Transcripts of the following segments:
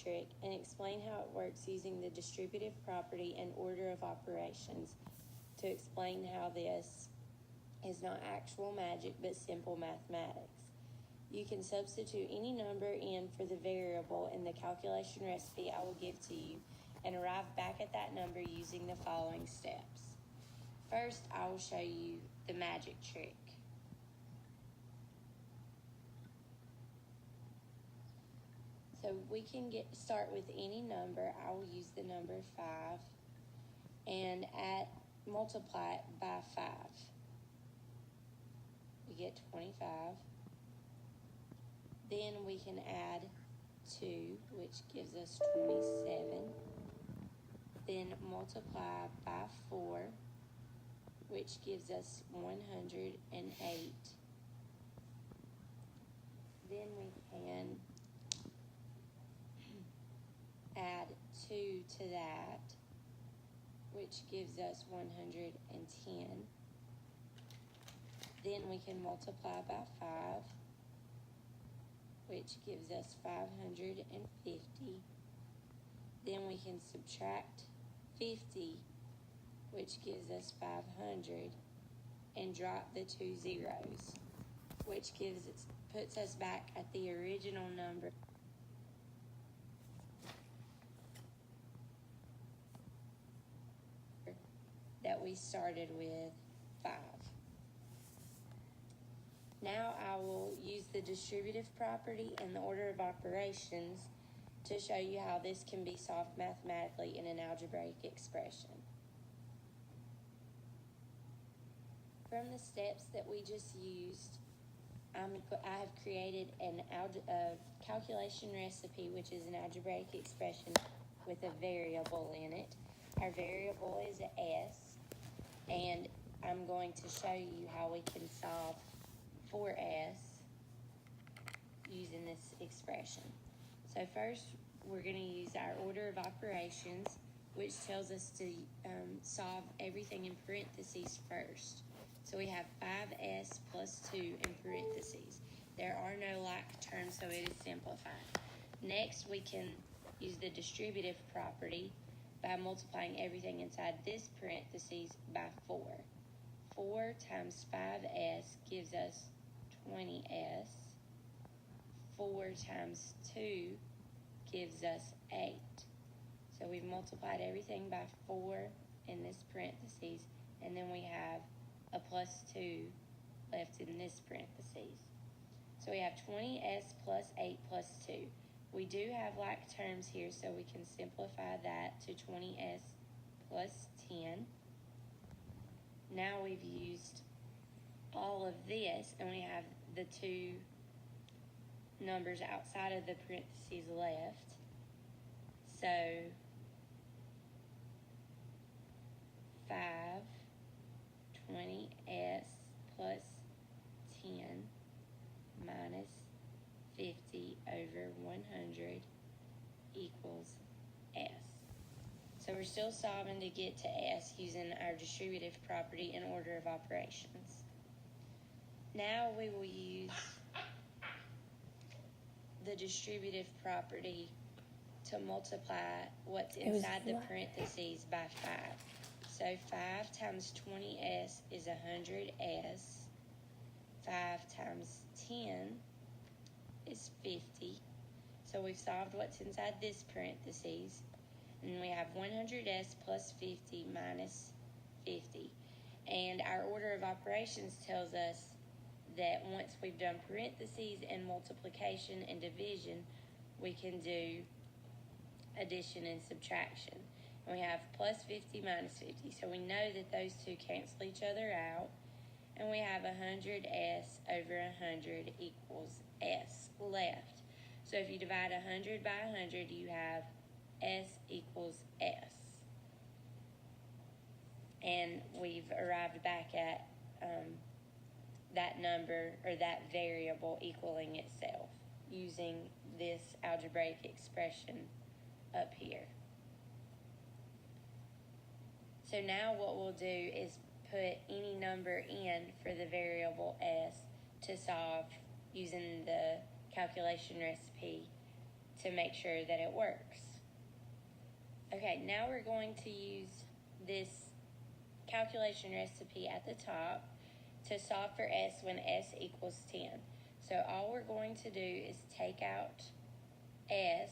trick and explain how it works using the distributive property and order of operations to explain how this is not actual magic but simple mathematics. You can substitute any number in for the variable in the calculation recipe I will give to you and arrive back at that number using the following steps. First, I will show you the magic trick. So we can start with any number. I will use the number 5 and multiply it by 5. We get 25. Then we can add 2, which gives us 27. Then multiply by 4, which gives us 108. Then we can add 2 to that, which gives us 110. Then we can multiply by 5, which gives us 550. Then we can subtract 50, which gives us 500, and drop the 2 zeros, which puts us back at the original number. That we started with, 5. Now I will use the distributive property and the order of operations to show you how this can be solved mathematically in an algebraic expression. From the steps that we just used, I have created a calculation recipe, which is an algebraic expression with a variable in it. Our variable is S, and I'm going to show you how we can solve for S using this expression. So first, we're going to use our order of operations, which tells us to solve everything in parentheses first. So we have 5S plus 2 in parentheses. There are no like terms, so it is simplified. Next, we can use the distributive property by multiplying everything inside this parentheses by 4. 4 times 5S gives us 20S. 4 times 2 gives us 8. So we've multiplied everything by 4 in this parentheses, and then we have a plus 2 left in this parentheses. So we have 20S plus 8 plus 2. We do have like terms here, so we can simplify that to 20S plus 10. Now we've used all of this, and we have the 2 numbers outside of the parentheses left. So 5, 20S plus 10 minus 50 over 100 equals S. So we're still solving to get to S using our distributive property and order of operations. Now we will use the distributive property to multiply what's inside the parentheses by 5. So 5 times 20S is 100S. 5 times 10 is 50. So we've solved what's inside this parentheses. And we have 100S plus 50 minus 50. And our order of operations tells us that once we've done parentheses and multiplication and division, we can do addition and subtraction. And we have plus 50 minus 50. So we know that those two cancel each other out. And we have 100S over 100 equals S left. So if you divide 100 by 100, you have S equals S. And we've arrived back at that number, or that variable, equaling itself using this algebraic expression up here. So now what we'll do is put any number in for the variable S to solve using the calculation recipe to make sure that it works. Okay, now we're going to use this calculation recipe at the top to solve for s when s equals 10. So all we're going to do is take out s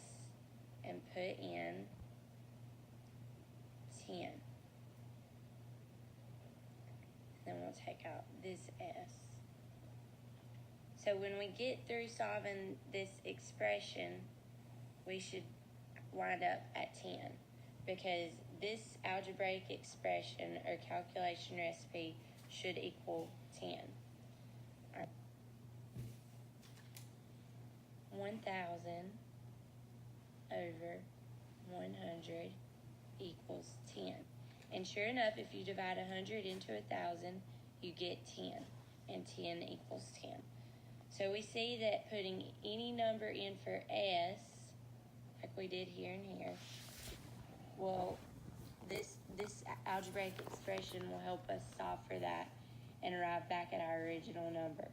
and put in 10. Then we'll take out this s. So when we get through solving this expression, we should wind up at 10, because this algebraic expression or calculation recipe should equal 10. All right. 1,000 over 100 equals 10. And sure enough, if you divide 100 into 1,000, you get 10, and 10 equals 10. So we see that putting any number in for s, like we did here and here, well, this algebraic expression will help us solve for that and arrive back at our original number.